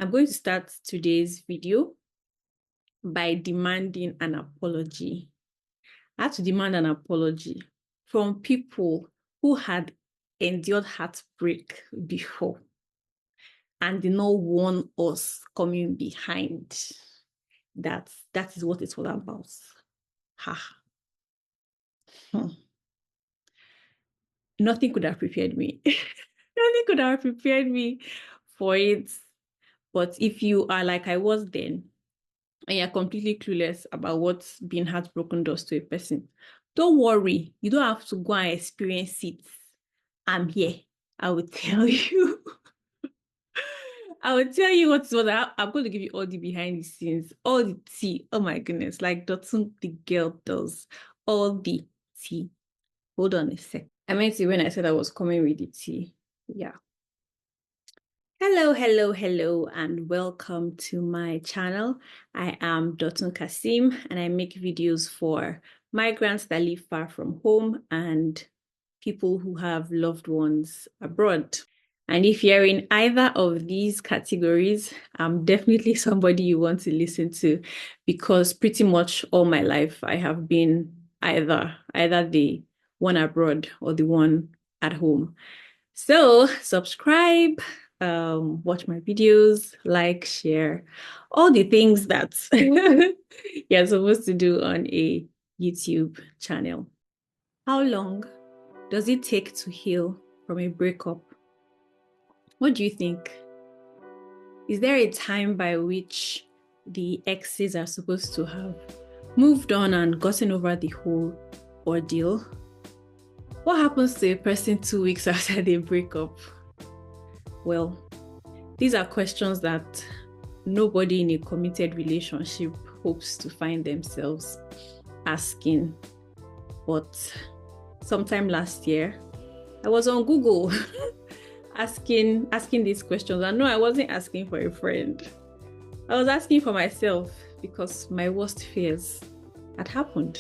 I'm going to start today's video by demanding an apology. I had to demand an apology from people who had endured heartbreak before and did not want us coming behind. That is what it's all about. Ha. Nothing could have prepared me. Nothing could have prepared me for it. But if you are like I was then, and you're completely clueless about what being heartbroken does to a person, don't worry. You don't have to go and experience it. I'm here. I will tell you. I will tell you what's what. I'm going to give you all the behind the scenes, all the tea. Oh my goodness, like Dotun, the girl does all the tea. Hold on a sec. I meant to when I said I was coming with the tea. Yeah. Hello, and welcome to my channel. I am Dotun Kasim, and I make videos for migrants that live far from home and people who have loved ones abroad. And if you're in either of these categories, I'm definitely somebody you want to listen to, because pretty much all my life I have been either the one abroad or the one at home. So subscribe, watch my videos, like, share, all the things that you're supposed to do on a YouTube channel. How long does it take to heal from a breakup? What do you think? Is there a time by which the exes are supposed to have moved on and gotten over the whole ordeal? What happens to a person 2 weeks after they break up? Well, these are questions that nobody in a committed relationship hopes to find themselves asking. But sometime last year, I was on Google asking these questions. And no, I wasn't asking for a friend. I was asking for myself, because my worst fears had happened.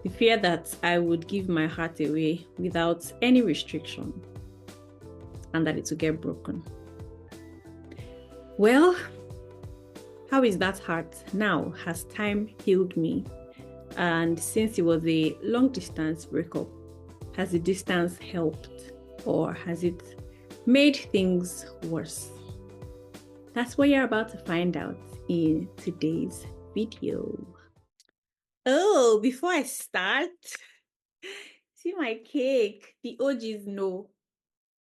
The fear that I would give my heart away without any restriction and that it would get broken. Well, how is that heart now? Has time healed me? And since it was a long distance breakup, has the distance helped, or has it made things worse? That's what you're about to find out in today's video. Oh, before I start, see my cake. The OGs know.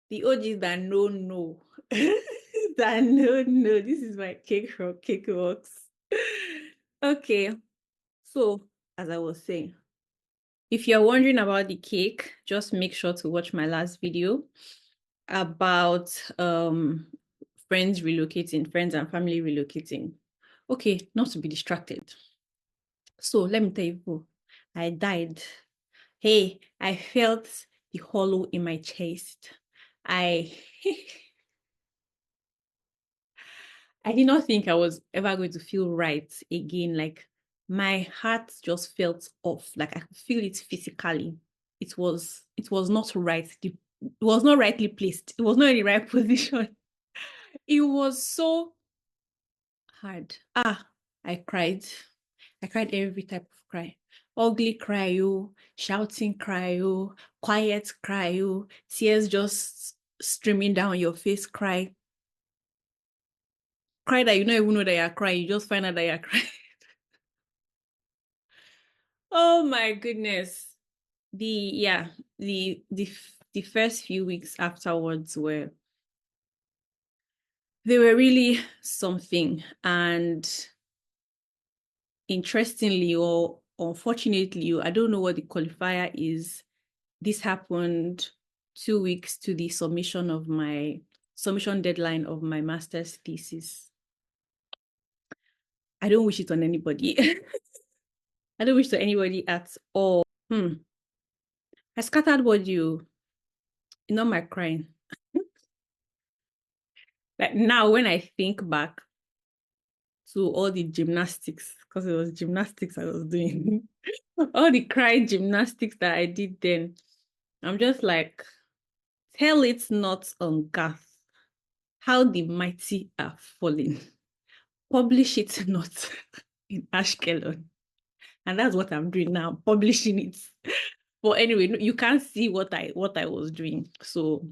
The OGs that know. That no. This is my cake from Cakeworks. Okay. So, as I was saying, if you're wondering about the cake, just make sure to watch my last video about friends and family relocating. Okay, not to be distracted. So let me tell you, I died. Hey, I felt the hollow in my chest. I did not think I was ever going to feel right again. Like, my heart just felt off. Like, I could feel it physically. It was not right. It was not rightly placed. It was not in the right position. It was so hard. I cried. I cried every type of cry. Ugly cry, shouting cry, quiet cry, tears just streaming down your face cry. Cry that you don't even know that you're crying. You just find out that you're crying. Oh my goodness. The first few weeks afterwards were really something. And interestingly, or unfortunately, I don't know what the qualifier is, this happened 2 weeks to the submission deadline of my master's thesis. I don't wish it on anybody. I don't wish it to anybody at all. I scattered body, not my crying. Like, now when I think back to all the gymnastics, because it was gymnastics I was doing, all the cry gymnastics that I did then, I'm just like, tell it not on gas. how the mighty are falling. Publish it not in Ashkelon. And that's what I'm doing now, publishing it. But anyway, you can't see what I was doing. So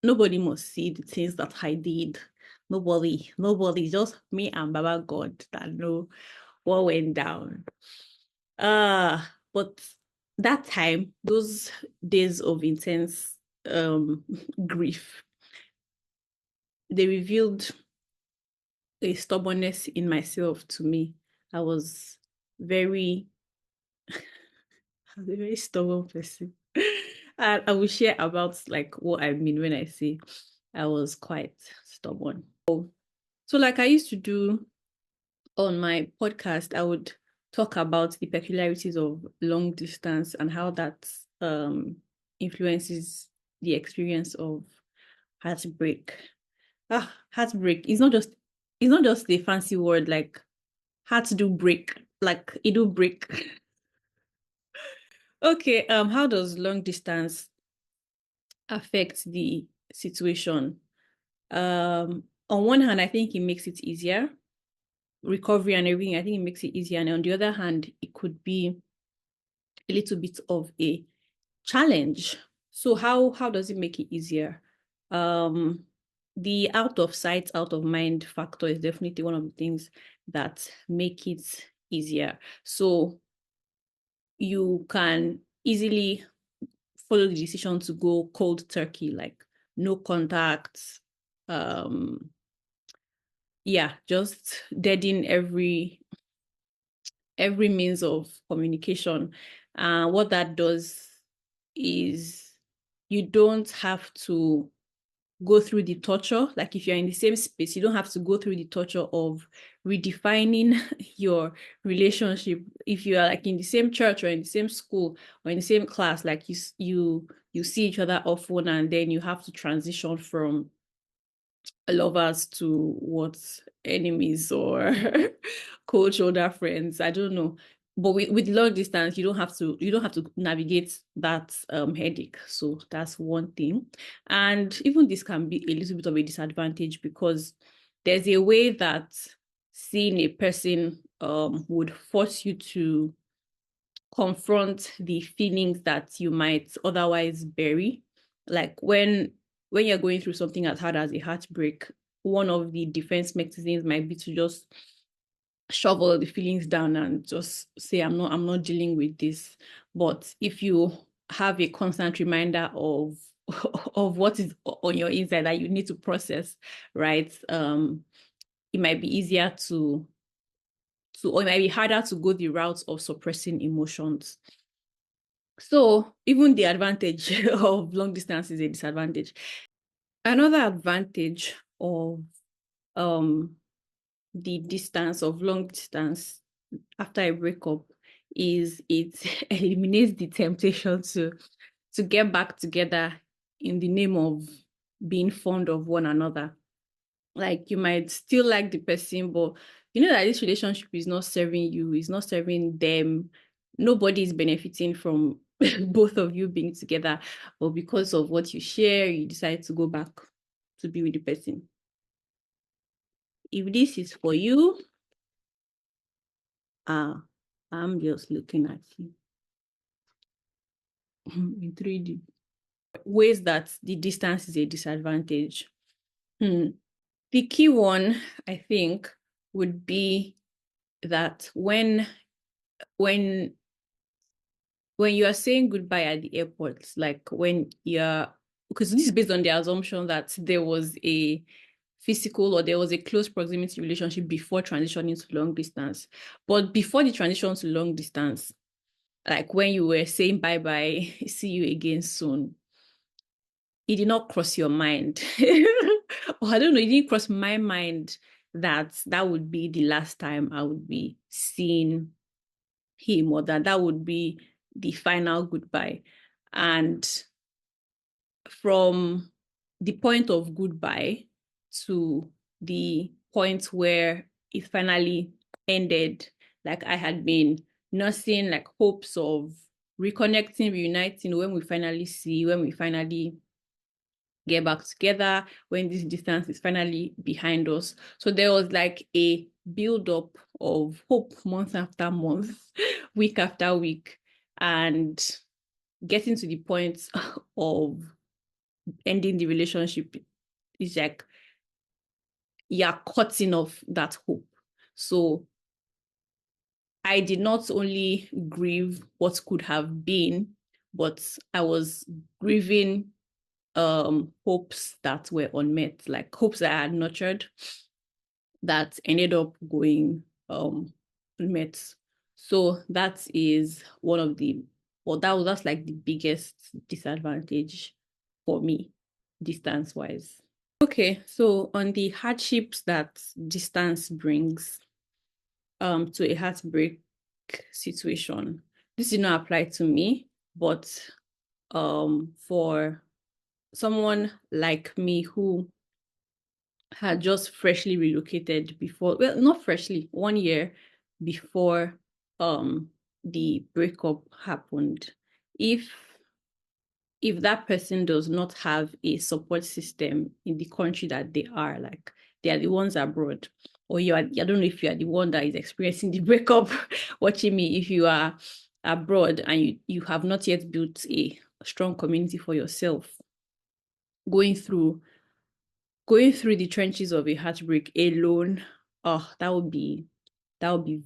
nobody must see the things that I did. Nobody, just me and Baba God that know what went down. But that time, those days of intense grief, they revealed a stubbornness in myself to me. I was very, I was a very stubborn person. And I will share about like what I mean when I say I was quite stubborn. So like I used to do on my podcast, I would talk about the peculiarities of long distance and how that influences the experience of heartbreak. Heartbreak is not just a fancy word like heart do break, like it do break. Okay, how does long distance affect the situation? On one hand, I think it makes it easier, recovery and everything. I think it makes it easier, and on the other hand, it could be a little bit of a challenge. So how does it make it easier? The out of sight, out of mind factor is definitely one of the things that make it easier. So you can easily follow the decision to go cold turkey, like no contact. Yeah, just deaden every means of communication. What that does is you don't have to go through the torture. Like if you're in the same space, you don't have to go through the torture of redefining your relationship. If you are like in the same church or in the same school or in the same class, like you see each other often, and then you have to transition from lovers to what, enemies or cold shoulder friends. I don't know. But with long distance, you don't have to navigate that headache. So that's one thing. And even this can be a little bit of a disadvantage because there's a way that seeing a person would force you to confront the feelings that you might otherwise bury. Like when you're going through something as hard as a heartbreak, one of the defense mechanisms might be to just shove all the feelings down and just say I'm not dealing with this. But if you have a constant reminder of of what is on your inside that you need to process, right? It might be easier or it might be harder to go the route of suppressing emotions. So even the advantage of long distance is a disadvantage. Another advantage of um the distance of long distance after a breakup is it eliminates the temptation to get back together in the name of being fond of one another. Like you might still like the person, but you know that this relationship is not serving you, is not serving them. Nobody is benefiting from both of you being together, but because of what you share, you decide to go back to be with the person. If this is for you, I'm just looking at you in 3D. Ways that the distance is a disadvantage. The key one, I think, would be that when you are saying goodbye at the airport, like when you're, because this is based on the assumption that there was a physical or there was a close proximity relationship before transitioning to long distance. But before the transition to long distance, like when you were saying bye-bye, see you again soon, it did not cross your mind. Or I don't know, it didn't cross my mind that that would be the last time I would be seeing him, or that would be the final goodbye. And from the point of goodbye to the point where it finally ended, like I had been nursing like hopes of reconnecting, reuniting when we finally get back together when this distance is finally behind us. So there was like a build-up of hope month after month, week after week, and getting to the point of ending the relationship is like you're cutting off that hope. So I did not only grieve what could have been, but I was grieving hopes that were unmet, like hopes that I had nurtured that ended up going unmet. So that is one of the, well, that's like the biggest disadvantage for me, distance wise. Okay, so on the hardships that distance brings to a heartbreak situation, this did not apply to me, but for someone like me who had just freshly relocated before, well, not freshly, 1 year before the breakup happened, if that person does not have a support system in the country that they are, like they are the ones abroad, or I don't know if you are the one that is experiencing the breakup watching me, if you are abroad and you have not yet built a strong community for yourself, going through the trenches of a heartbreak alone, oh, that would be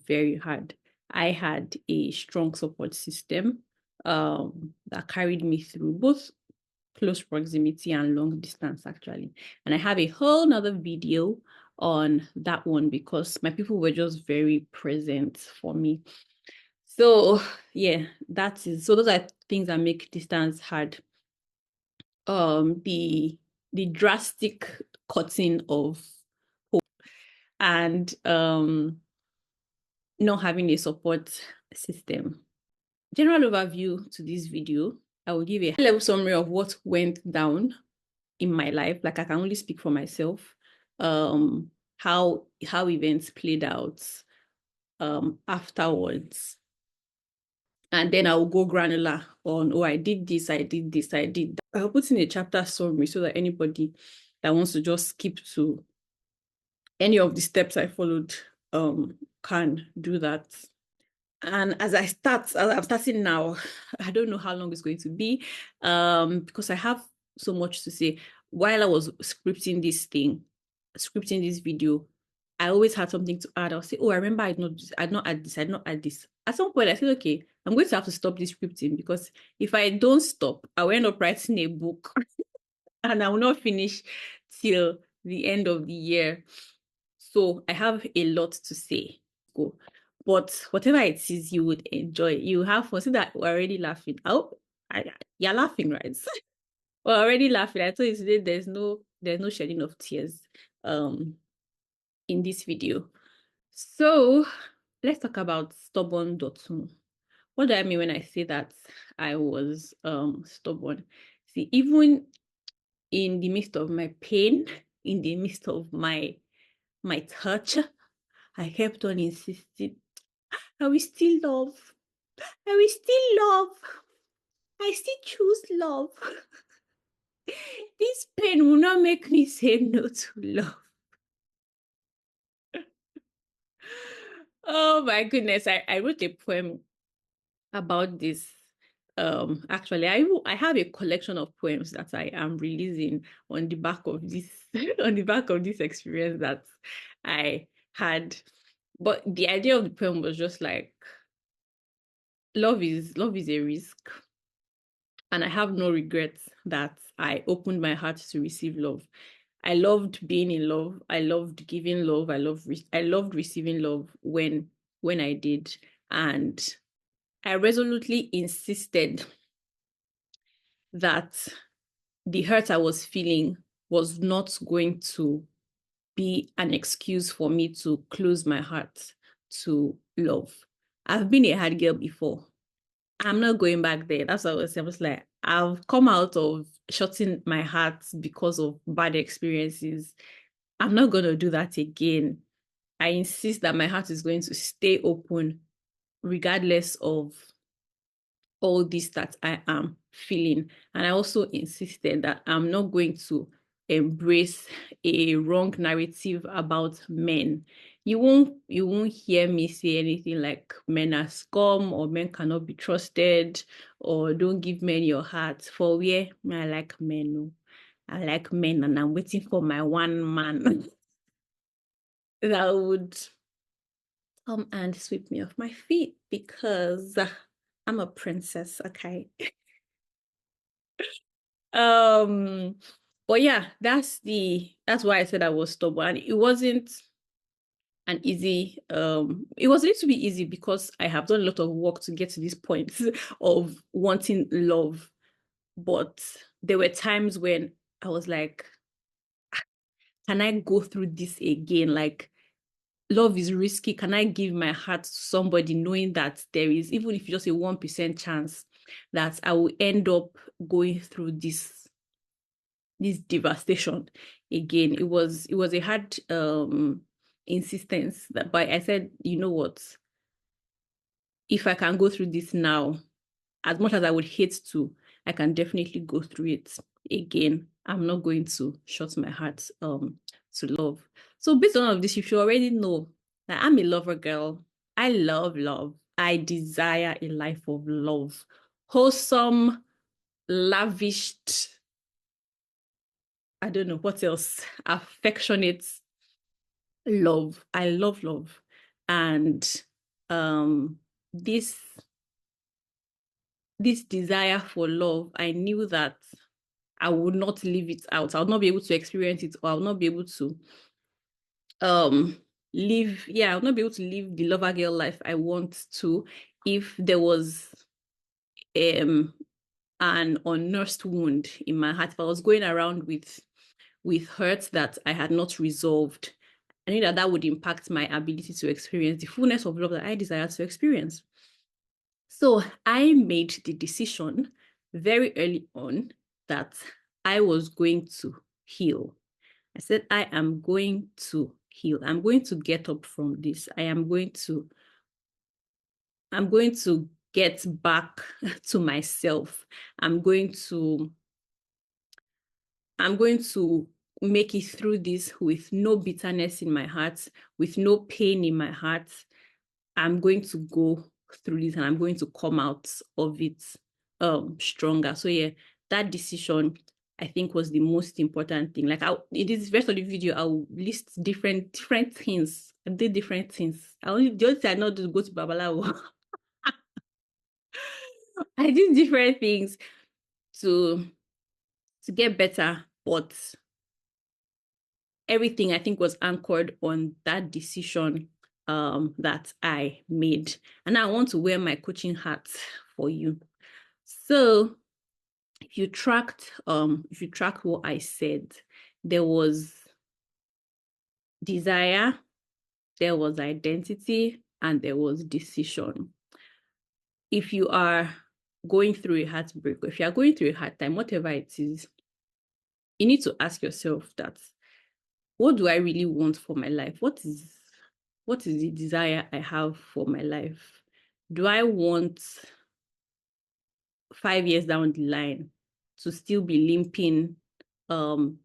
very hard. I had a strong support system that carried me through both close proximity and long distance, actually. And I have a whole nother video on that one because my people were just very present for me. So yeah, so those are things that make distance hard. The drastic cutting of hope and not having a support system. General overview to this video, I will give a high-level summary of what went down in my life. Like I can only speak for myself. How events played out afterwards. And then I will go granular on, oh, I did this, I did this, I did that. I'll put in a chapter summary so that anybody that wants to just skip to any of the steps I followed can do that. And as I'm starting now, I don't know how long it's going to be because I have so much to say. While I was scripting this video, I always had something to add. I'll say, oh, I remember I'd not add this. At some point, I said, okay, I'm going to have to stop this scripting because if I don't stop, I will end up writing a book and I will not finish till the end of the year. So I have a lot to say. Go. But whatever it is you would enjoy, you have fun. See that we're already laughing. Oh, you're laughing, right? We're already laughing. I told you today there's no shedding of tears in this video. So let's talk about stubborn Dotun. What do I mean when I say that I was stubborn? See, even in the midst of my pain, in the midst of my touch, I kept on insisting, I will still love. I will still love. I still choose love. This pain will not make me say no to love. Oh my goodness. I wrote a poem about this. Actually, I have a collection of poems that I am releasing on the back of this on the back of this experience that I had. But the idea of the poem was just like love is a risk. And I have no regrets that I opened my heart to receive love. I loved being in love. I loved giving love. I loved receiving love when I did. And I resolutely insisted that the hurt I was feeling was not going to be an excuse for me to close my heart to love. I've been a hard girl before. I'm not going back there. That's what I was saying. I was like, I've come out of shutting my heart because of bad experiences. I'm not going to do that again. I insist that my heart is going to stay open regardless of all this that I am. feeling. And I also insisted that I'm not going to embrace a wrong narrative about men. You won't hear me say anything like men are scum or men cannot be trusted or don't give men your heart. For where I like men. No. I like men and I'm waiting for my one man that would come and sweep me off my feet because I'm a princess, okay? um but yeah, that's why I said I was stubborn. It wasn't an easy it was a little bit easy because I have done a lot of work to get to this point of wanting love, but there were times when I was like, can I go through this again? Like, love is risky. Can I give my heart to somebody knowing that there is, even if just a 1% chance that I will end up going through this devastation again? It was a hard insistence, that, but I said, you know what? If I can go through this now, as much as I would hate to, I can definitely go through it again. I'm not going to shut my heart to love. So based on all of this, you should already know that I'm a lover girl. I love love. I desire a life of love. Wholesome, lavished, I don't know what else, affectionate love. I love love. And um this desire for love, I knew that I would not live it out. I would not be able to experience it, or I would not be able to live, yeah, I would not be able to live the lover girl life I want to if there was an unnursed wound in my heart. If I was going around with hurts that I had not resolved, I knew that would impact my ability to experience the fullness of love that I desire to experience. So I made the decision very early on that I was going to heal. I said, I am going to heal. I'm going to get up from this. I'm going to get back to myself. I'm going to make it through this with no bitterness in my heart, with no pain in my heart. I'm going to go through this and I'm going to come out of it stronger. So yeah, that decision I think was the most important thing. Like, in this rest of the video, I'll list different things. I did different things. The only thing I know to go to Babalawo. I did different things to get better, but everything I think was anchored on that decision that I made. And I want to wear my coaching hat for you. So if you tracked what I said, there was desire, there was identity, and there was decision. If you are going through a heartbreak, or if you are going through a hard time, whatever it is, you need to ask yourself that, what do I really want for my life? What is the desire I have for my life? Do I want 5 years down the line to still be limping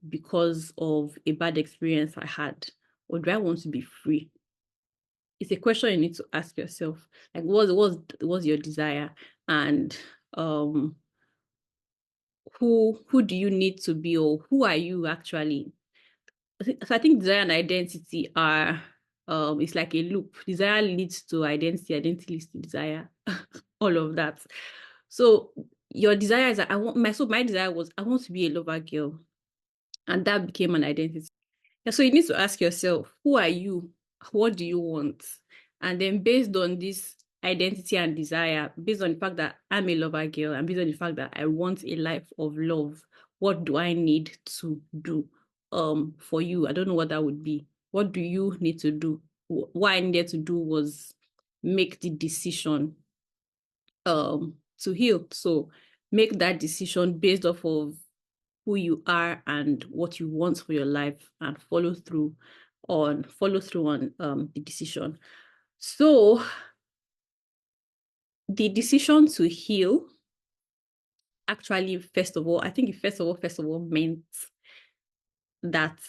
because of a bad experience I had? Or do I want to be free? It's a question you need to ask yourself. Like, what's your desire? And who do you need to be, or who are you actually? So I think desire and identity are it's like a loop. Desire leads to identity, identity leads to desire, all of that. So your desire is that my desire was, I want to be a lover girl, and that became an identity. Yeah, so you need to ask yourself, who are you? What do you want? And then based on this identity and desire, based on the fact that I'm a lover girl, and based on the fact that I want a life of love, what do I need to do for you? I don't know what that would be. What do you need to do? What I needed to do was make the decision to heal. So make that decision based off of who you are and what you want for your life, and follow through on the decision. So the decision to heal actually, first of all, I think first of all meant that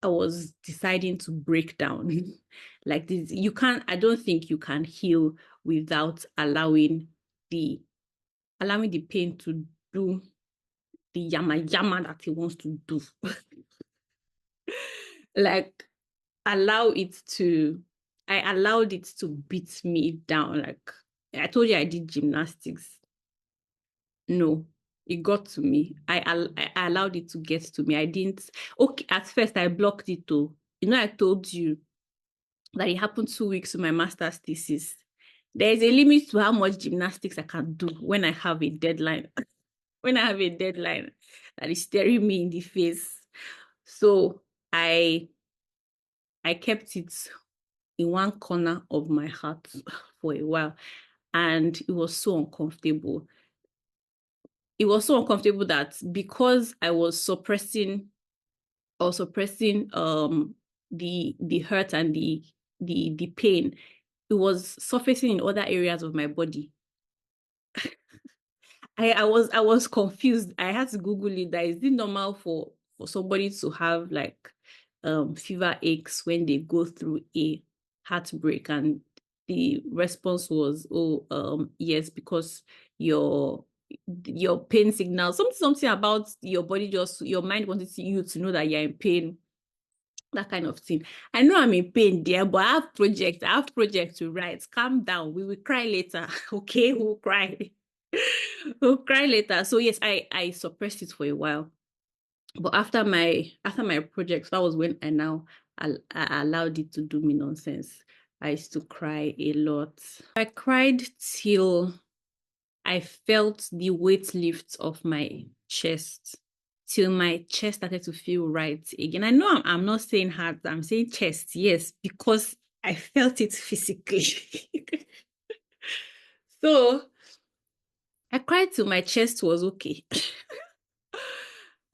I was deciding to break down. Like this, I don't think you can heal without allowing the pain to do the yama yama that it wants to do. Like allow it to, I allowed it to beat me down. Like I told you I did gymnastics. No, it got to me. I allowed it to get to me. I didn't, okay, at first I blocked it too. I told you that it happened 2 weeks to my master's thesis. There is a limit to how much gymnastics I can do when I have a deadline. When I have a deadline that is staring me in the face. So I kept it in one corner of my heart for a while. And it was so uncomfortable. It was so uncomfortable that because I was suppressing the hurt and the pain, it was surfacing in other areas of my body. I was confused. I had to Google it. That is it normal for somebody to have like fever aches when they go through a heartbreak? And the response was, oh, yes, because your pain signal, something about your body, just your mind wanted you to know that you're in pain, that kind of thing. I know I'm in pain there, but I have projects to write. Calm down. We will cry later. Okay, we'll cry. We'll cry later. So yes, I suppressed it for a while. But after my projects, that was when I allowed it to do me nonsense. I used to cry a lot. I cried till I felt the weight lift off my chest, till my chest started to feel right again. I know I'm not saying heart, I'm saying chest, yes, because I felt it physically. So I cried till my chest was okay.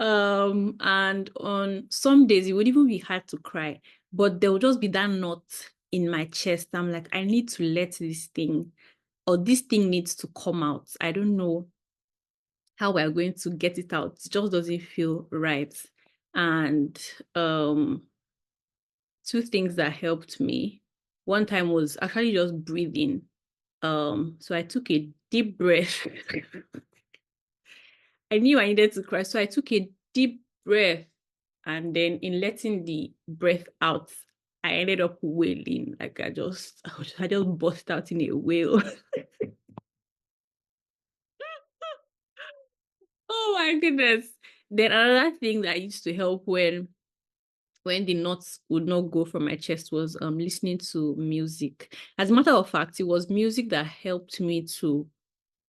And on some days it would even be hard to cry, but there would just be that knot in my chest. I'm like, I need to let this thing, or this thing needs to come out. I don't know how we're going to get it out. It just doesn't feel right. And two things that helped me. One time was actually just breathing. So I took a deep breath. I knew I needed to cry, so I took a deep breath, and then in letting the breath out, I ended up wailing. Like I just burst out in a wail. Oh my goodness. Then another thing that used to help when the knots would not go from my chest was listening to music. As a matter of fact, it was music that helped me to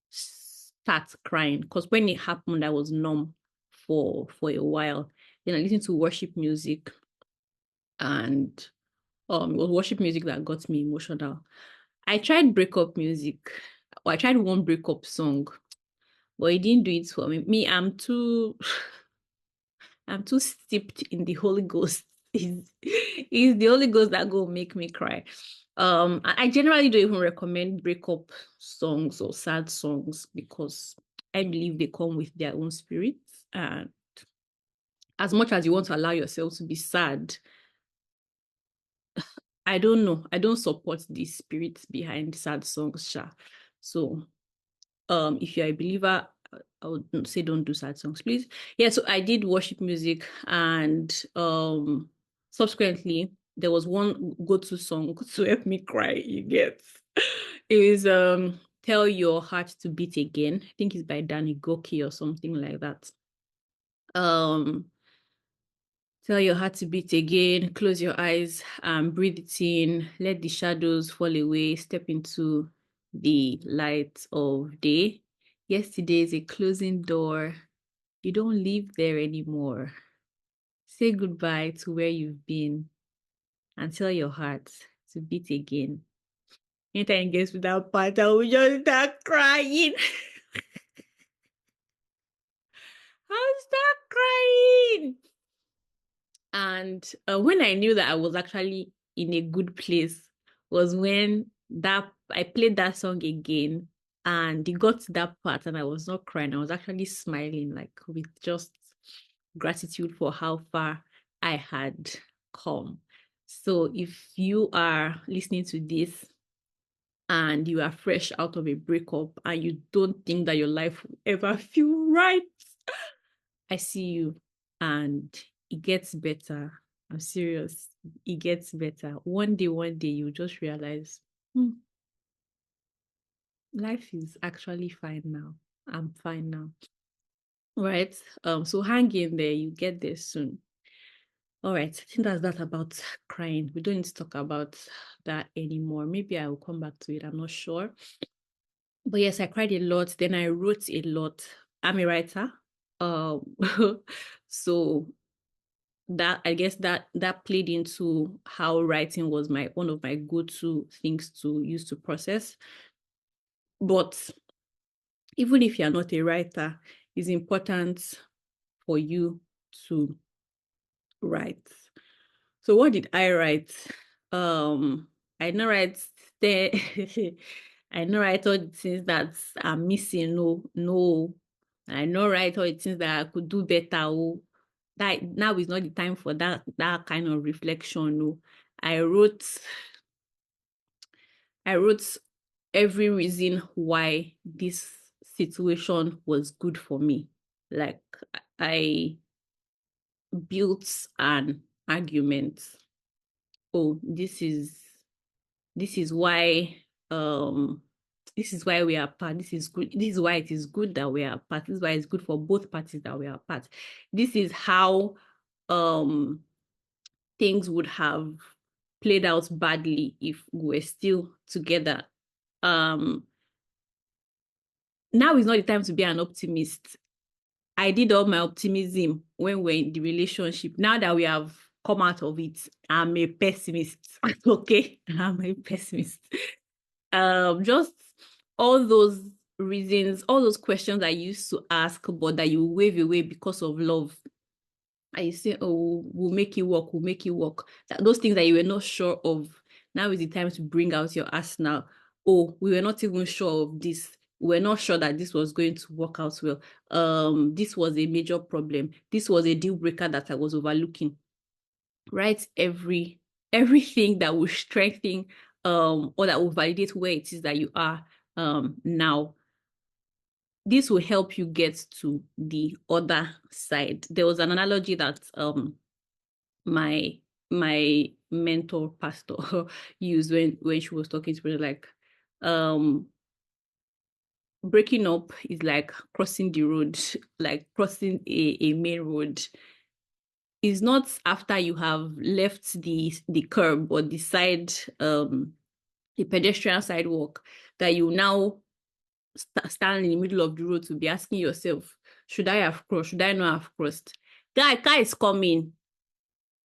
start crying, because when it happened, I was numb for a while. Then I listened to worship music, and it was worship music that got me emotional. I tried breakup music, or I tried one breakup song, but it didn't do it for me. I'm too steeped in the Holy Ghost. Is the Holy Ghost that go make me cry. I generally don't even recommend breakup songs or sad songs, because I believe they come with their own spirits. And as much as you want to allow yourself to be sad, I don't know. I don't support the spirits behind sad songs, Sha. So if you're a believer, I would say don't do sad songs, please. Yeah, so I did worship music, and subsequently there was one go-to song to help me cry, you get. It was Tell Your Heart to Beat Again. I think it's by Danny Goki or something like that. Tell your heart to beat again, close your eyes, breathe it in, let the shadows fall away, step into the light of day. Yesterday is a closing door. You don't live there anymore. Say goodbye to where you've been and tell your heart to beat again. Anytime it gets to that part, I will just start crying. I'll start crying. And when I knew that I was actually in a good place was when that I played that song again, And it got to that part and I was not crying. I was actually smiling, like with just gratitude for how far I had come. So if you are listening to this and you are fresh out of a breakup and you don't think that your life will ever feel right, I see you, and it gets better. I'm serious. It gets better. One day, you just realize, life is actually fine now. I'm fine now. Right? So hang in there, you get there soon. All right, I think that's that about crying. We don't need to talk about that anymore. Maybe I will come back to it. I'm not sure. But yes, I cried a lot. Then I wrote a lot. I'm a writer. Um, so that, I guess that played into how writing was one of my go-to things to use to process. But even if you're not a writer, it's important for you to write. So what did I write? I know write the I know write all the things that I'm missing. No. I know write all the things that I could do better. Oh, that now is not the time for that kind of reflection. No. I wrote every reason why this situation was good for me. Like I built an argument. Oh, this is why um this is why we are apart. This is good. This is why it is good that we are apart. This is why it's good for both parties that we are apart. This is how um things would have played out badly if we were still together. Um Now is not the time to be an optimist. I did all my optimism when we're in the relationship. Now that we have come out of it, I'm a pessimist. Okay, I'm a pessimist. Just all those reasons, all those questions I used to ask, but that you wave away because of love. And you say, oh, we'll make it work, we'll make it work. Those things that you were not sure of. Now is the time to bring out your arsenal. Oh, we were not even sure of this. We're not sure that this was going to work out well. This was a major problem. This was a deal breaker that I was overlooking. Write everything that will strengthen or that will validate where it is that you are now. This will help you get to the other side. There was an analogy that my mentor pastor used when she was talking to me, like breaking up is like crossing the road, like crossing a main road. Is not after you have left the curb or the side the pedestrian sidewalk that you now stand in the middle of the road to be asking yourself, should I have crossed? Should I not have crossed? Guy is coming.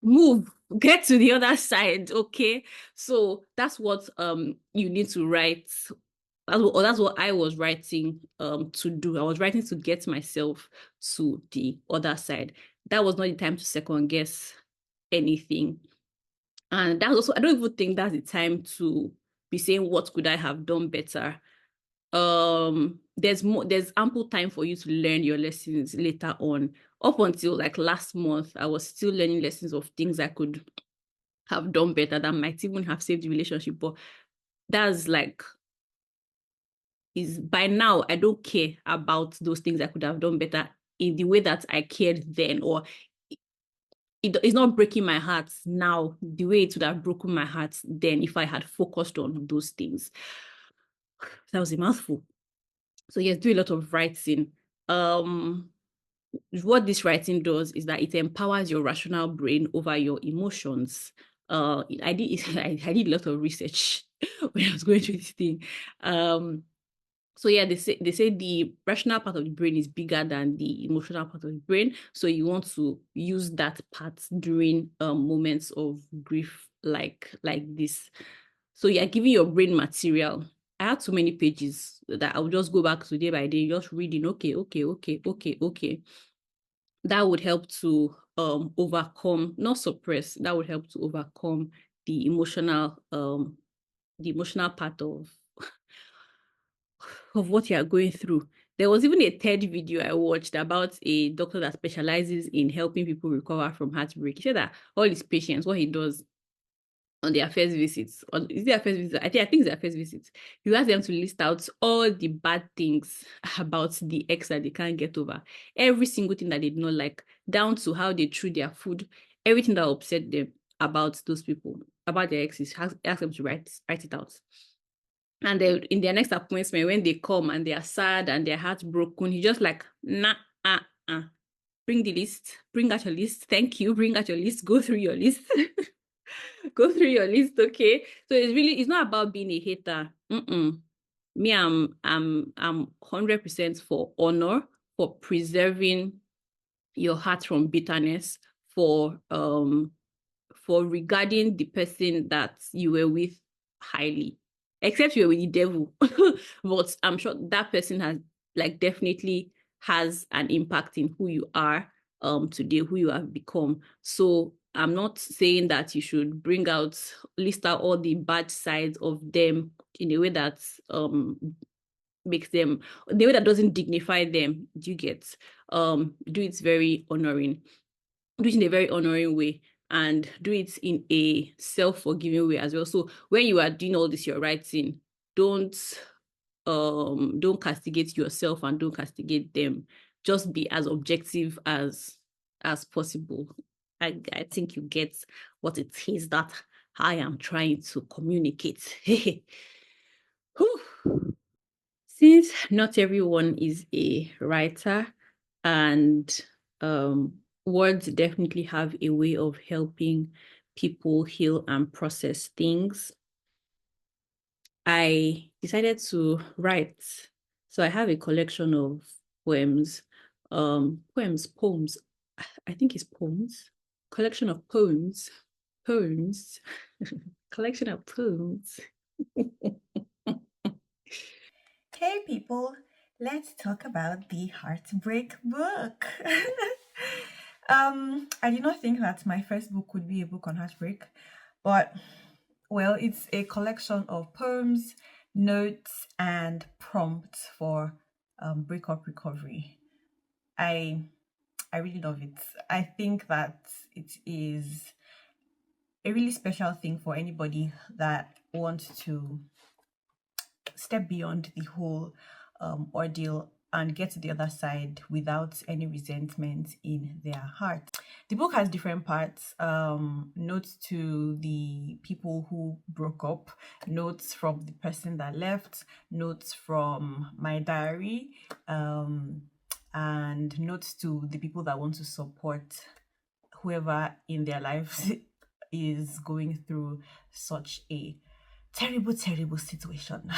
Move, get to the other side. Okay. So that's what you need to write. That's what I was writing to do. I was writing to get myself to the other side. That was not the time to second guess anything. And that's also, I don't even think that's the time to be saying what could I have done better. There's ample time for you to learn your lessons later on. Up until like last month, I was still learning lessons of things I could have done better that might even have saved the relationship. But that's like, is by now I don't care about those things I could have done better in the way that I cared then, or it's not breaking my heart now the way it would have broken my heart then if I had focused on those things. That was a mouthful. So yes, do a lot of writing. What this writing does is that it empowers your rational brain over your emotions. I did a lot of research when I was going through this thing. So yeah, they say the rational part of the brain is bigger than the emotional part of the brain. So you want to use that part during moments of grief like this. So you're giving your brain material. I had too many pages that I would just go back to day by day, just reading. Okay. That would help to overcome, not suppress. That would help to overcome the emotional part of of what you are going through. There was even a third video I watched about a doctor that specializes in helping people recover from heartbreak. He said that all his patients, what he does on their first visits, on is their first visit? I think it's their first visit. You ask them to list out all the bad things about the ex that they can't get over. Every single thing that they do not like, down to how they threw their food, everything that upset them about those people, about their exes. Ask them to write it out. And then in their next appointment, when they come and they are sad and their heart broken, he just like, nah, bring the list, bring out your list. Thank you. Bring out your list. Go through your list. Go through your list, okay? So it's not about being a hater. Me, I'm 100% for honor, for preserving your heart from bitterness, for regarding the person that you were with highly, except you were with the devil. But I'm sure that person has definitely has an impact in who you are today, who you have become. So I'm not saying that you should list out all the bad sides of them in a way that makes them, the way that doesn't dignify them. Do you get? Do it very honoring. Do it in a very honoring way, and do it in a self-forgiving way as well. So when you are doing all this, you're writing, don't castigate yourself and don't castigate them. Just be as objective as possible. I think you get what it is that I am trying to communicate. Since not everyone is a writer, and words definitely have a way of helping people heal and process things, I decided to write. So I have a collection of poems, poems. I think it's poems. Collection of poems. Collection of poems. Hey people, let's talk about the Heartbreak book. I did not think that my first book would be a book on heartbreak, but well, it's a collection of poems, notes, and prompts for breakup recovery. I I really love it. I think that it is a really special thing for anybody that wants to step beyond the whole ordeal and get to the other side without any resentment in their heart. The book has different parts, notes to the people who broke up, notes from the person that left, notes from my diary, and notes to the people that want to support whoever in their lives is going through such a terrible situation.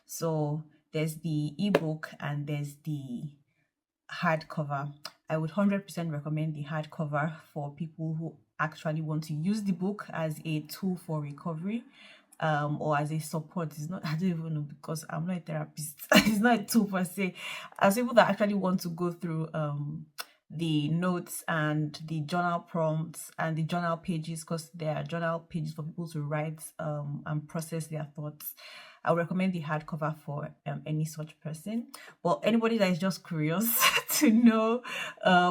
So there's the ebook and there's the hardcover. I would 100% recommend the hardcover for people who actually want to use the book as a tool for recovery, or as a support. It's not, I don't even know, because I'm not a therapist. It's not a tool per se. As people that actually want to go through the notes and the journal prompts and the journal pages, because there are journal pages for people to write and process their thoughts. I would recommend the hardcover for any such person. But anybody that is just curious to know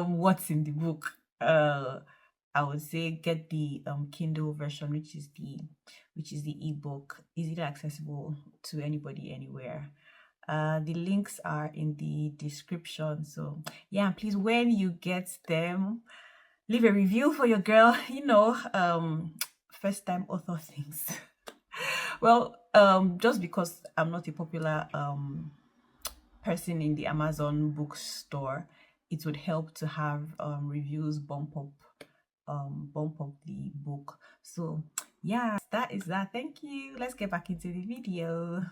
what's in the book, I would say get the Kindle version, which is the ebook, easily accessible to anybody anywhere. The links are in the description. So yeah, please, when you get them, leave a review for your girl. First time author things. Well, just because I'm not a popular person in the Amazon bookstore, it would help to have reviews bump up the book. So yeah, that is that. Thank you. Let's get back into the video.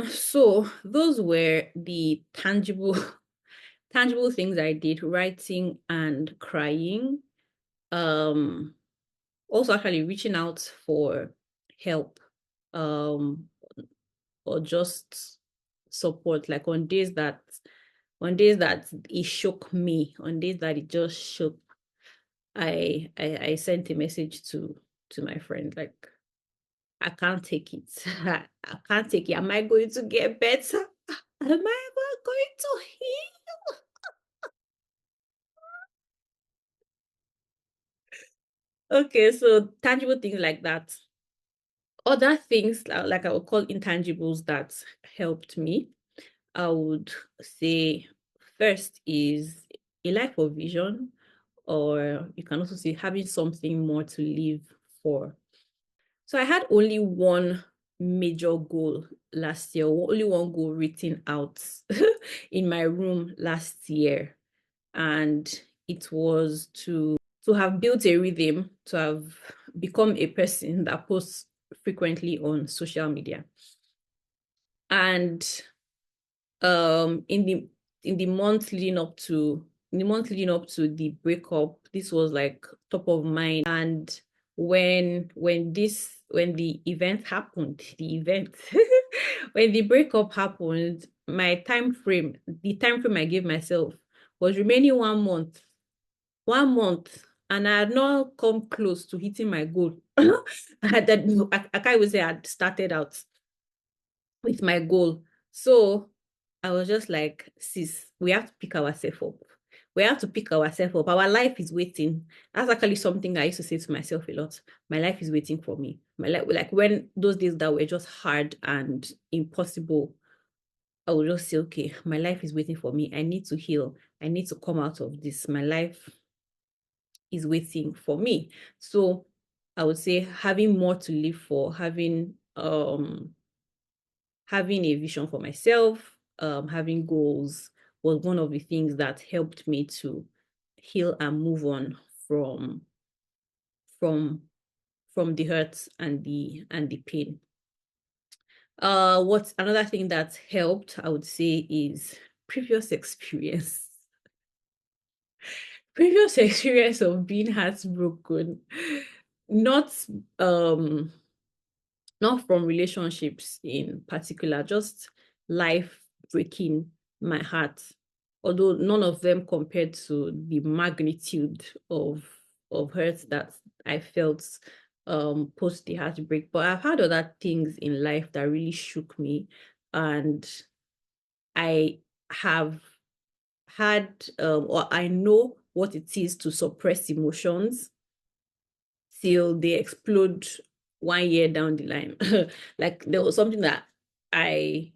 So those were the tangible things I did, writing and crying. Also actually reaching out for help, or just support, like on days that it shook me, on days that it just shook, I sent a message to my friend, like, I can't take it. I can't take it. Am I going to get better? Am I ever going to heal? Okay, so tangible things like that. Other things like I would call intangibles that helped me, I would say first is a life of vision, or you can also say having something more to live for. So I had only one major goal last year, only one goal written out in my room last year. And it was to have built a rhythm, to have become a person that posts frequently on social media. And in the month leading up to the breakup, this was like top of mind. And when the event happened, when the breakup happened, the time frame I gave myself was remaining 1 month. 1 month, and I had not come close to hitting my goal. I can't even say I had started out with my goal. So I was just like, sis, we have to pick ourselves up. We have to pick ourselves up. Our life is waiting. That's actually something I used to say to myself a lot. My life is waiting for me. My life, like when those days that were just hard and impossible, I would just say, okay, my life is waiting for me. I need to heal. I need to come out of this. My life is waiting for me. So I would say having more to live for, having a vision for myself, having goals was one of the things that helped me to heal and move on from from the hurt and the pain. What's another thing that helped, I would say, is previous experience. Previous experience of being heartbroken. Not um not from relationships in particular, just life breaking my heart. Although none of them compared to the magnitude of hurt that I felt post the heartbreak. But I've had other things in life that really shook me, and I have had or I know what it is to suppress emotions till they explode 1 year down the line. Like there was something I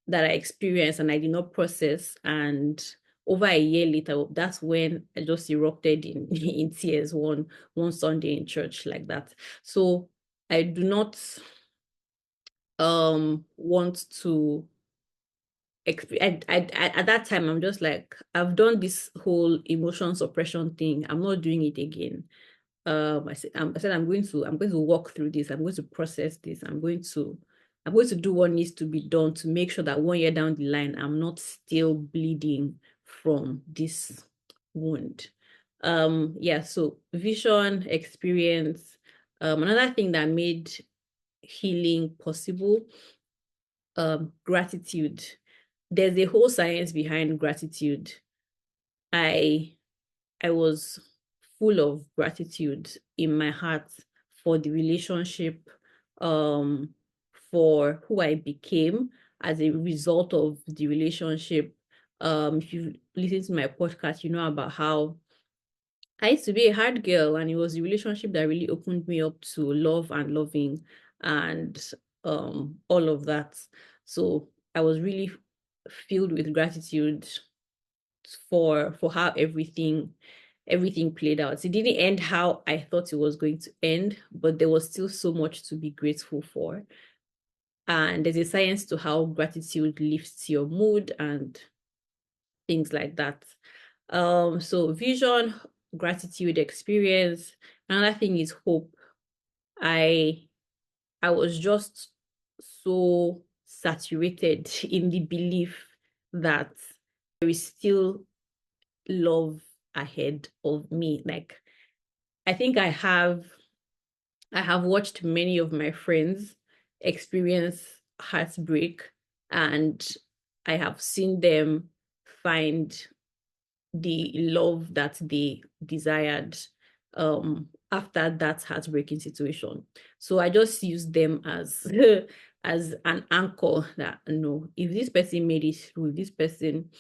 that I experienced and I did not process, and over a year later, that's when I just erupted in in tears one Sunday in church like that. So I do not want to at that time I'm just like, I've done this whole emotion suppression thing. I'm not doing it again. I said I'm going to walk through this. I'm going to process this. I'm going to do what needs to be done to make sure that 1 year down the line, I'm not still bleeding from this wound. Yeah, so vision, experience. Another thing that made healing possible, gratitude. There's a whole science behind gratitude. I I was full of gratitude in my heart for the relationship, um, for who I became as a result of the relationship. If you listen to my podcast, you know about how I used to be a hard girl, and it was the relationship that really opened me up to love and loving and all of that. So I was really filled with gratitude for how everything played out. It didn't end how I thought it was going to end, but there was still so much to be grateful for. And there's a science to how gratitude lifts your mood and things like that. So vision, gratitude, experience. Another thing is hope. I I was just so saturated in the belief that there is still love ahead of me. Like I think I have watched many of my friends experience heartbreak, and I have seen them find the love that they desired. after that heartbreaking situation. So I just use them as as an anchor that, no, if this person made it through, if this person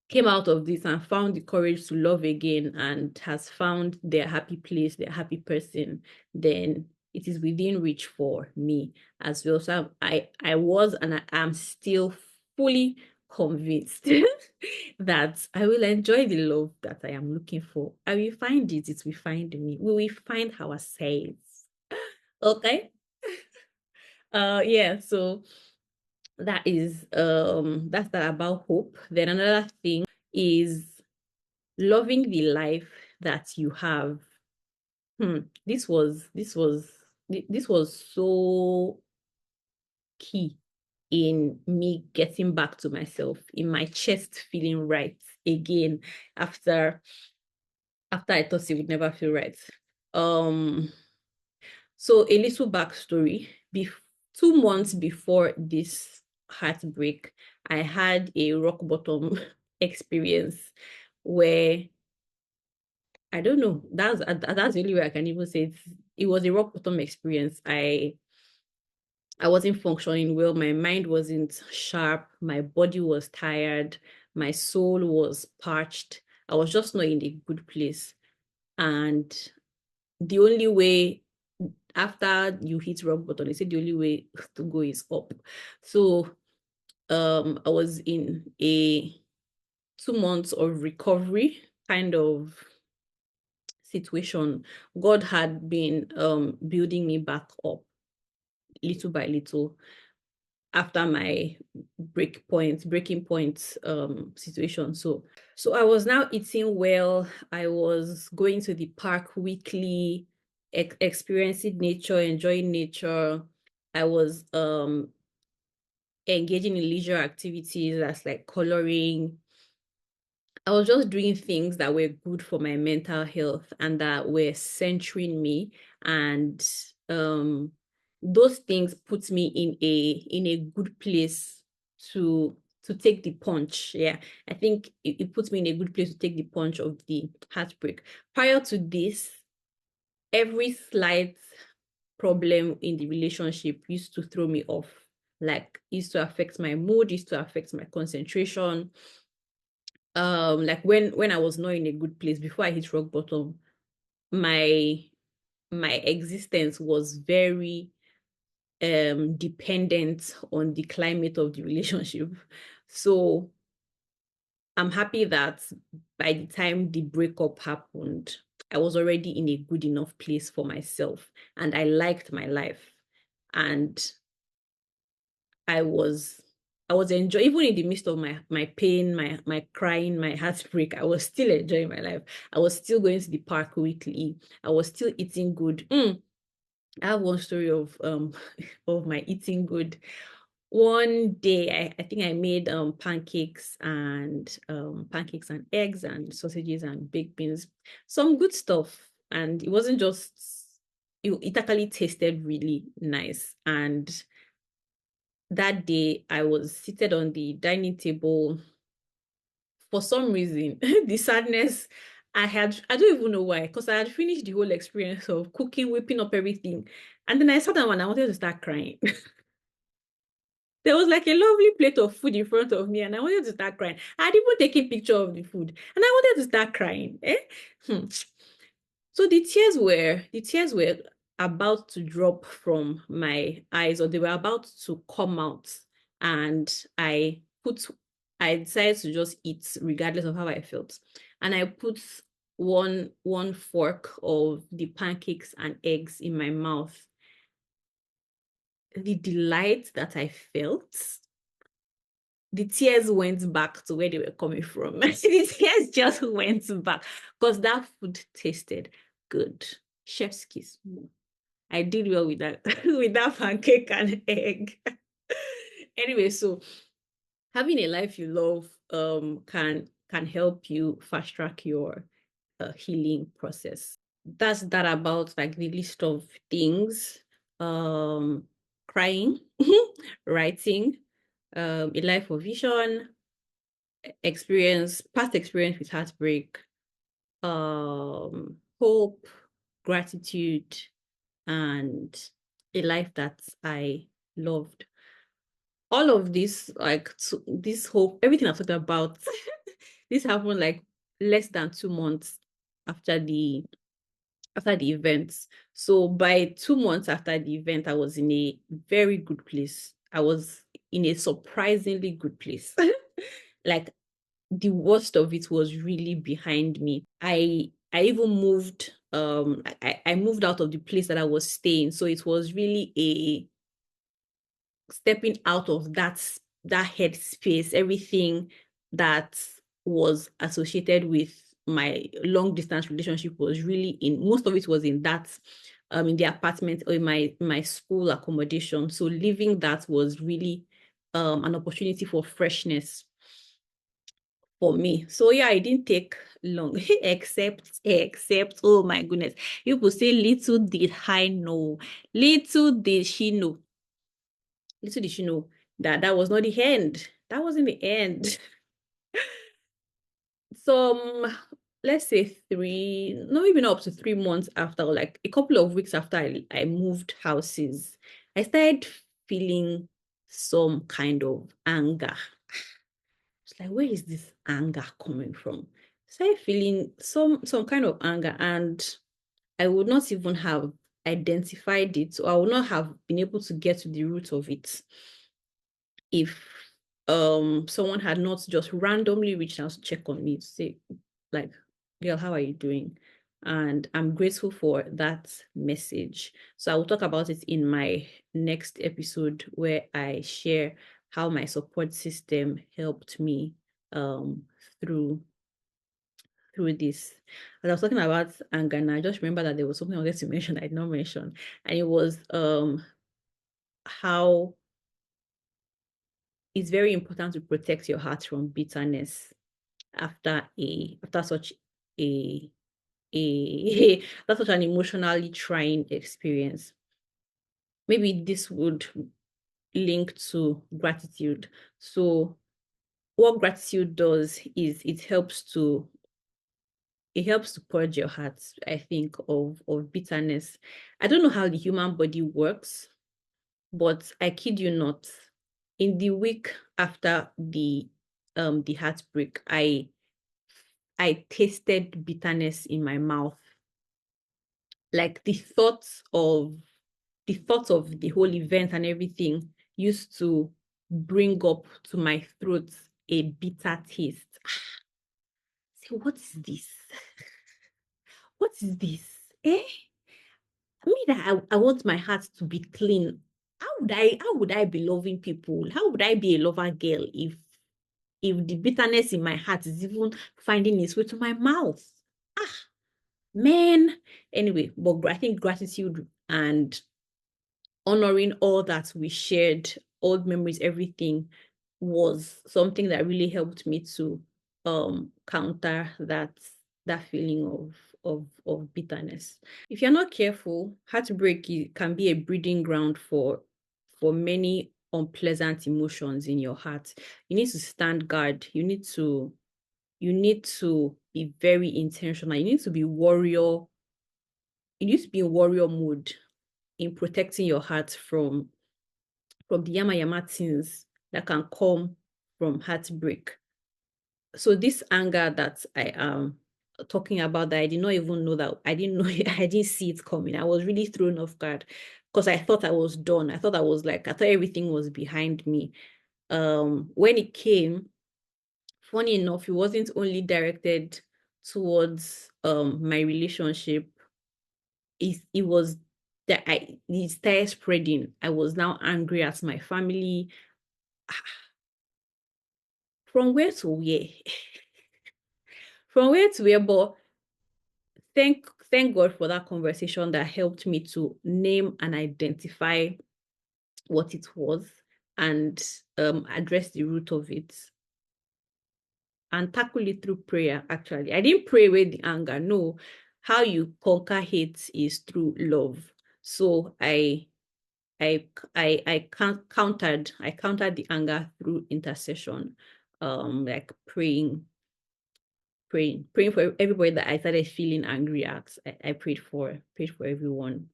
came out of this and found the courage to love again and has found their happy place, their happy person, then it is within reach for me as well. So I was and I am still fully convinced that I will enjoy the love that I am looking for. I will find it, it will find me. We will find ourselves. Okay. Yeah, so that's that about hope. Then another thing is loving the life that you have. This was so key in me getting back to myself, in my chest feeling right again after I thought it would never feel right. So a little backstory. 2 months before this heartbreak, I had a rock bottom experience where, I don't know, that's the only way I can even say it. It was a rock bottom experience. I wasn't functioning well. My mind wasn't sharp. My body was tired. My soul was parched. I was just not in a good place. And the only way, after you hit rock bottom, they say the only way to go is up. So I was in a 2 months of recovery kind of situation. God had been building me back up little by little after my breaking point situation. So I was now eating well. I was going to the park weekly, experiencing nature, enjoying nature. I was engaging in leisure activities that's like coloring. I was just doing things that were good for my mental health and that were centering me. And those things put me in a good place to take the punch. Yeah, I think it puts me in a good place to take the punch of the heartbreak. Prior to this, every slight problem in the relationship used to throw me off. Like, used to affect my mood, used to affect my concentration. Like when I was not in a good place before I hit rock bottom, my existence was very dependent on the climate of the relationship. So I'm happy that by the time the breakup happened, I was already in a good enough place for myself and I liked my life. And I was enjoying, even in the midst of my pain, my crying, my heartbreak, I was still enjoying my life. I was still going to the park weekly. I was still eating good. I have one story of of my eating good. One day I think I made pancakes and eggs and sausages and baked beans, some good stuff. And it wasn't just, it actually tasted really nice. And that day I was seated on the dining table. For some reason, the sadness I don't even know why, because I had finished the whole experience of cooking, whipping up everything. And then I sat down and I wanted to start crying. There was like a lovely plate of food in front of me, and I wanted to start crying. I had even taken a picture of the food, and I wanted to start crying. So the tears were about to drop from my eyes, or they were about to come out, and I decided to just eat regardless of how I felt. And I put one fork of the pancakes and eggs in my mouth. The delight that I felt, the tears went back to where they were coming from. The tears just went back because that food tasted good. Chef's kiss. I did well with that with that pancake and egg. Anyway, so having a life you love can help you fast track your healing process. That's that about like the list of things. Crying, writing, a life of vision, past experience with heartbreak, hope, gratitude, and a life that I loved. All of this, like this hope, everything I've talked about, this happened like less than 2 months after the events. So by 2 months after the event, I was in a very good place. I was in a surprisingly good place. Like the worst of it was really behind me. I even moved I moved out of the place that I was staying. So it was really a stepping out of that head space, everything that was associated with my long distance relationship was really in most of it was in that in the apartment or in my school accommodation. So leaving that was really an opportunity for freshness for me. So yeah, it didn't take long, except, oh my goodness. People say little did I know, little did she know, little did she know that that was not the end. That wasn't the end. Some, let's say not even up to 3 months after, like a couple of weeks after I moved houses, I started feeling some kind of anger. It's like, where is this anger coming from? Started feeling some kind of anger, and I would not even have identified it, or I would not have been able to get to the root of it if someone had not just randomly reached out to check on me to say, like, girl, how are you doing? And I'm grateful for that message. So I will talk about it in my next episode where I share how my support system helped me um through this. As I was talking about anger, and I just remember that there was something I wanted to mention I did not mention, and it was how it's very important to protect your heart from bitterness after such a that's such an emotionally trying experience. Maybe this would link to gratitude. So what gratitude does is it helps to purge your heart, I think, of bitterness. I don't know how the human body works, but I kid you not, in the week after the heartbreak, I tasted bitterness in my mouth. Like the thoughts of the whole event and everything used to bring up to my throat a bitter taste. Say, what is this? What is this? Eh? Me that I want my heart to be clean. How would I be loving people? How would I be a lover girl if the bitterness in my heart is even finding its way to my mouth? Ah, man. Anyway, but I think gratitude and honoring all that we shared, old memories, everything was something that really helped me to counter that feeling of bitterness. If you're not careful, heartbreak can be a breeding ground for many unpleasant emotions in your heart. You need to stand guard. You need to be very intentional. You need to be warrior. You need to be in warrior mode in protecting your heart from the yama yama things that can come from heartbreak. So this anger that I am talking about, that I did not even know, that I didn't know I didn't see it coming. I was really thrown off guard because I thought I was done. I thought everything was behind me. When it came, funny enough, it wasn't only directed towards my relationship. It was that it started spreading. I was now angry at my family. From where to where? From where to where? But thank God for that conversation that helped me to name and identify what it was and address the root of it and tackle it through prayer. Actually, I didn't pray away the anger. No, how you conquer hate is through love. So I countered the anger through intercession, like praying praying for everybody that I started feeling angry at. I prayed for every one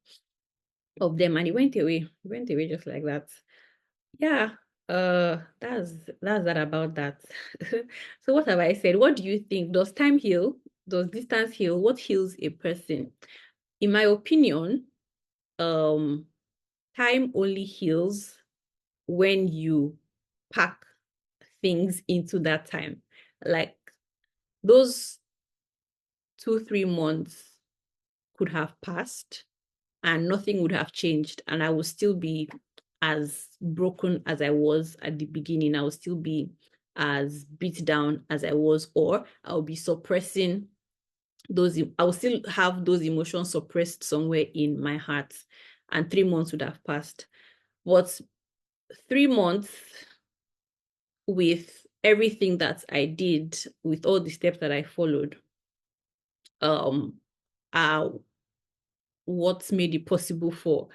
of them, and it went away. It went away just like that. Yeah. That's that about that. So what have I said? What do you think? Does time heal? Does distance heal? What heals a person? In my opinion, um, time only heals when you pack things into that time. Like those 2, 3 months could have passed and nothing would have changed, and I would still be as broken as I was at the beginning. I would still be as beat down as I was, or I'll be suppressing those. I will still have those emotions suppressed somewhere in my heart, and 3 months would have passed. But 3 months with everything that I did, with all the steps that I followed, are what made it possible for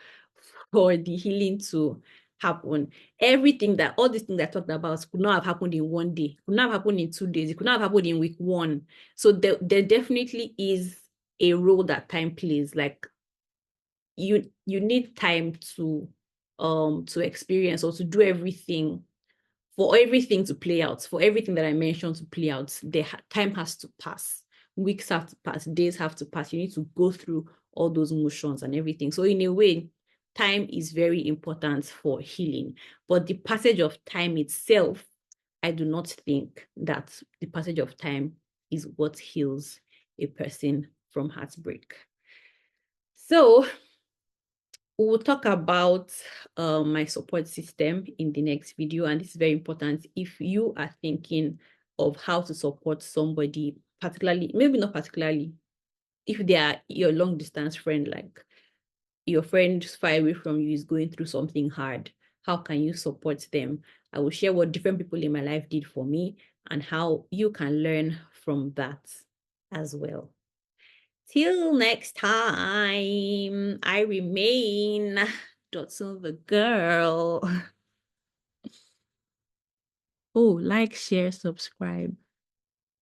the healing to happen. Everything that all these things I talked about could not have happened in one day, could not have happened in 2 days, it could not have happened in week one. So there definitely is a role that time plays. Like you need time to experience or to do everything, for everything to play out, for everything that I mentioned to play out. Time has to pass, weeks have to pass, days have to pass. You need to go through all those motions and everything. So in a way, time is very important for healing. But the passage of time itself, I do not think that the passage of time is what heals a person from heartbreak. So we'll talk about my support system in the next video, and this is very important if you are thinking of how to support somebody, particularly, maybe not particularly, if they are your long distance friend, like your friend far away from you is going through something hard. How can you support them? I will share what different people in my life did for me and how you can learn from that as well. Till next time, I remain Dotun the girl. Oh, like, share, subscribe.